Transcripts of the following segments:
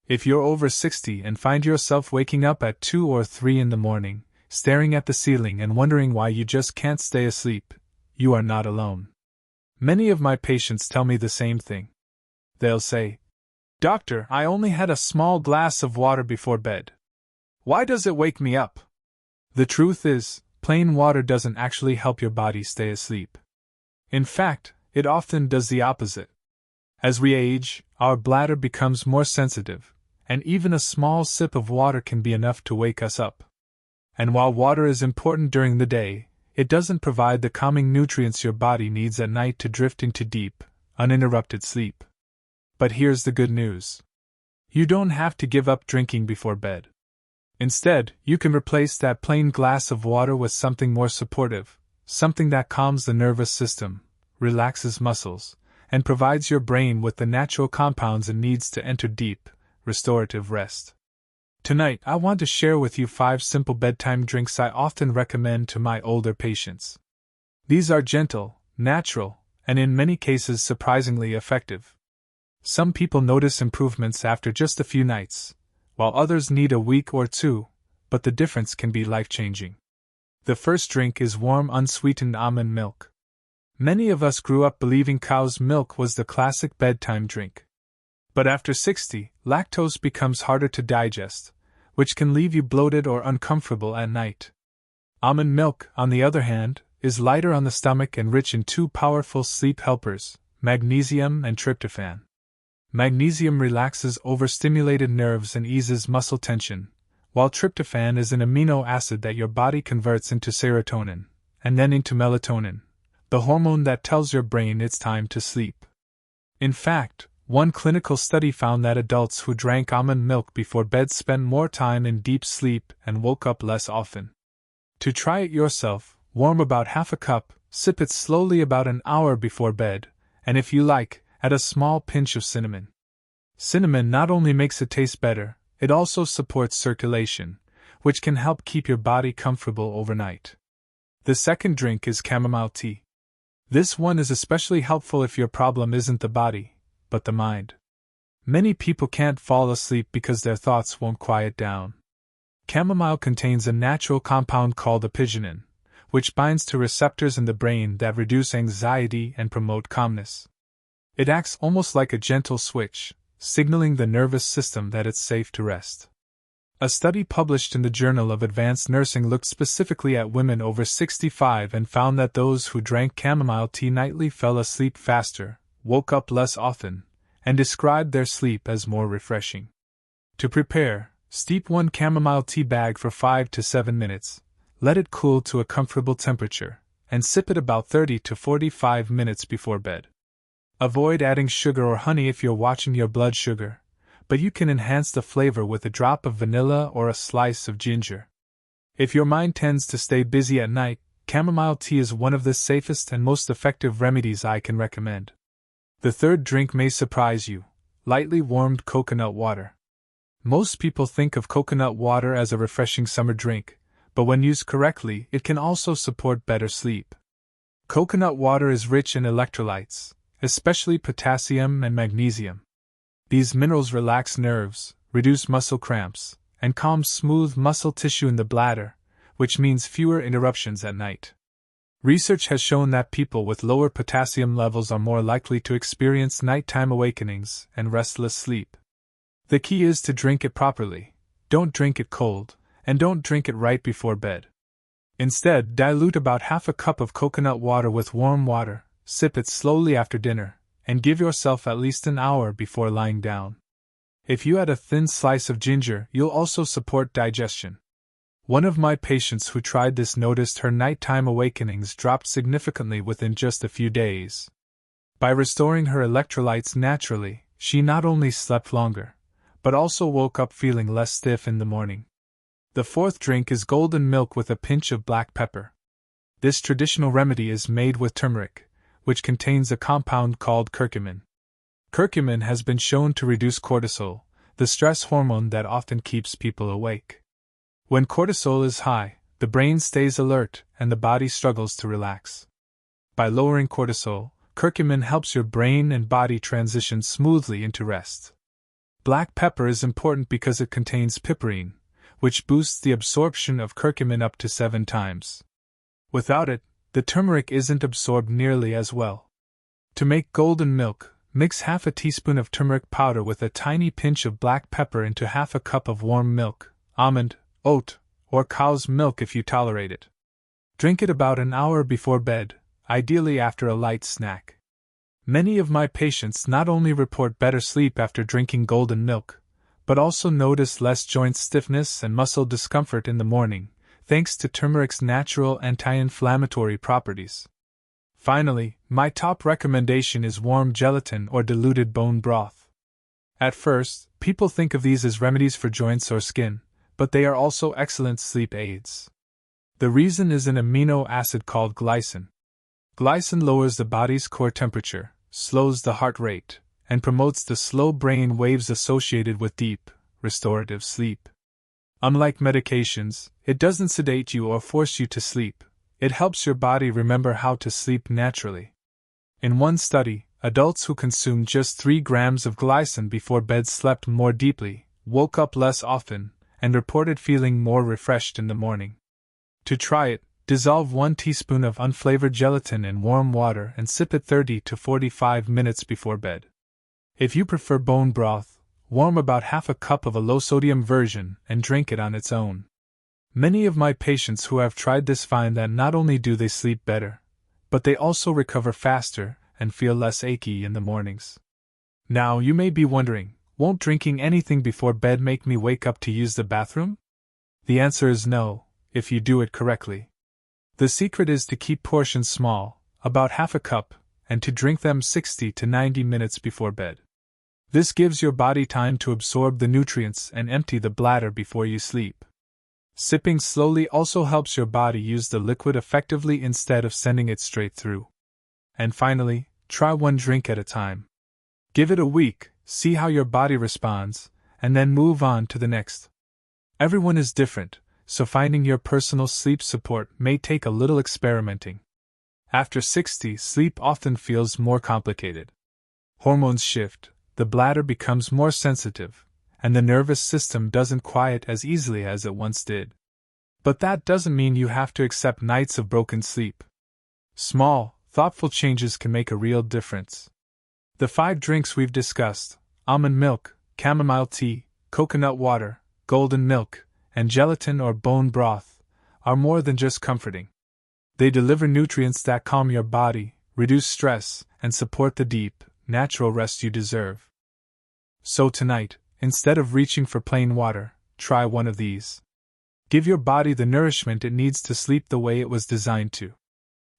If you're over 60 and find yourself waking up at 2 or 3 in the morning, staring at the ceiling and wondering why you just can't stay asleep, you are not alone. Many of my patients tell me the same thing. They'll say, "Doctor, I only had a small glass of water before bed. Why does it wake me up?" The truth is, plain water doesn't actually help your body stay asleep. In fact, it often does the opposite. As we age, our bladder becomes more sensitive, and even a small sip of water can be enough to wake us up. And while water is important during the day, it doesn't provide the calming nutrients your body needs at night to drift into deep, uninterrupted sleep. But here's the good news. You don't have to give up drinking before bed. Instead, you can replace that plain glass of water with something more supportive, something that calms the nervous system, relaxes muscles, and provides your brain with the natural compounds it needs to enter deep, restorative rest. Tonight, I want to share with you 5 simple bedtime drinks I often recommend to my older patients. These are gentle, natural, and in many cases surprisingly effective. Some people notice improvements after just a few nights, while others need a week or 2, but the difference can be life-changing. The first drink is warm unsweetened almond milk. Many of us grew up believing cow's milk was the classic bedtime drink. But after 60, lactose becomes harder to digest, which can leave you bloated or uncomfortable at night. Almond milk, on the other hand, is lighter on the stomach and rich in 2 powerful sleep helpers, magnesium and tryptophan. Magnesium relaxes overstimulated nerves and eases muscle tension, while tryptophan is an amino acid that your body converts into serotonin, and then into melatonin, the hormone that tells your brain it's time to sleep. In fact, one clinical study found that adults who drank almond milk before bed spent more time in deep sleep and woke up less often. To try it yourself, warm about half a cup, sip it slowly about an hour before bed, and if you like, add a small pinch of cinnamon. Cinnamon not only makes it taste better, it also supports circulation, which can help keep your body comfortable overnight. The second drink is chamomile tea. This one is especially helpful if your problem isn't the body, but the mind. Many people can't fall asleep because their thoughts won't quiet down. Chamomile contains a natural compound called apigenin, which binds to receptors in the brain that reduce anxiety and promote calmness. It acts almost like a gentle switch, signaling the nervous system that it's safe to rest. A study published in the Journal of Advanced Nursing looked specifically at women over 65 and found that those who drank chamomile tea nightly fell asleep faster, woke up less often, and described their sleep as more refreshing. To prepare, steep 1 chamomile tea bag for 5 to 7 minutes, let it cool to a comfortable temperature, and sip it about 30 to 45 minutes before bed. Avoid adding sugar or honey if you're watching your blood sugar, but you can enhance the flavor with a drop of vanilla or a slice of ginger. If your mind tends to stay busy at night, chamomile tea is one of the safest and most effective remedies I can recommend. The third drink may surprise you: lightly warmed coconut water. Most people think of coconut water as a refreshing summer drink, but when used correctly, it can also support better sleep. Coconut water is rich in electrolytes, especially potassium and magnesium. These minerals relax nerves, reduce muscle cramps, and calm smooth muscle tissue in the bladder, which means fewer interruptions at night. Research has shown that people with lower potassium levels are more likely to experience nighttime awakenings and restless sleep. The key is to drink it properly. Don't drink it cold, and don't drink it right before bed. Instead, dilute about half a cup of coconut water with warm water, sip it slowly after dinner, and give yourself at least an hour before lying down. If you add a thin slice of ginger, you'll also support digestion. One of my patients who tried this noticed her nighttime awakenings dropped significantly within just a few days. By restoring her electrolytes naturally, she not only slept longer, but also woke up feeling less stiff in the morning. The fourth drink is golden milk with a pinch of black pepper. This traditional remedy is made with turmeric, which contains a compound called curcumin. Curcumin has been shown to reduce cortisol, the stress hormone that often keeps people awake. When cortisol is high, the brain stays alert and the body struggles to relax. By lowering cortisol, curcumin helps your brain and body transition smoothly into rest. Black pepper is important because it contains piperine, which boosts the absorption of curcumin up to 7 times. Without it, the turmeric isn't absorbed nearly as well. To make golden milk, mix half a teaspoon of turmeric powder with a tiny pinch of black pepper into half a cup of warm milk, almond, oat, or cow's milk if you tolerate it. Drink it about an hour before bed, ideally after a light snack. Many of my patients not only report better sleep after drinking golden milk, but also notice less joint stiffness and muscle discomfort in the morning, thanks to turmeric's natural anti-inflammatory properties. Finally, my top recommendation is warm gelatin or diluted bone broth. At first, people think of these as remedies for joints or skin, but they are also excellent sleep aids. The reason is an amino acid called glycine. Glycine lowers the body's core temperature, slows the heart rate, and promotes the slow brain waves associated with deep, restorative sleep. Unlike medications, it doesn't sedate you or force you to sleep. It helps your body remember how to sleep naturally. In one study, adults who consumed just 3 grams of glycine before bed slept more deeply, woke up less often, and reported feeling more refreshed in the morning. To try it, dissolve 1 teaspoon of unflavored gelatin in warm water and sip it 30 to 45 minutes before bed. If you prefer bone broth, warm about half a cup of a low-sodium version and drink it on its own. Many of my patients who have tried this find that not only do they sleep better, but they also recover faster and feel less achy in the mornings. Now you may be wondering, won't drinking anything before bed make me wake up to use the bathroom? The answer is no, if you do it correctly. The secret is to keep portions small, about half a cup, and to drink them 60 to 90 minutes before bed. This gives your body time to absorb the nutrients and empty the bladder before you sleep. Sipping slowly also helps your body use the liquid effectively instead of sending it straight through. And finally, try 1 drink at a time. Give it a week, see how your body responds, and then move on to the next. Everyone is different, so finding your personal sleep support may take a little experimenting. After 60, sleep often feels more complicated. Hormones shift, the bladder becomes more sensitive, and the nervous system doesn't quiet as easily as it once did. But that doesn't mean you have to accept nights of broken sleep. Small, thoughtful changes can make a real difference. The 5 drinks we've discussed, almond milk, chamomile tea, coconut water, golden milk, and gelatin or bone broth, are more than just comforting. They deliver nutrients that calm your body, reduce stress, and support the deep, natural rest you deserve. So tonight, instead of reaching for plain water, try one of these. Give your body the nourishment it needs to sleep the way it was designed to.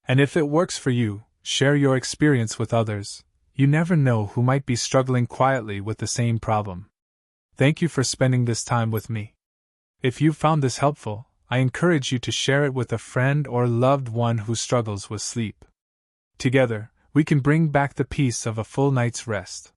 And if it works for you, share your experience with others. You never know who might be struggling quietly with the same problem. Thank you for spending this time with me. If you found this helpful, I encourage you to share it with a friend or loved one who struggles with sleep. Together, we can bring back the peace of a full night's rest.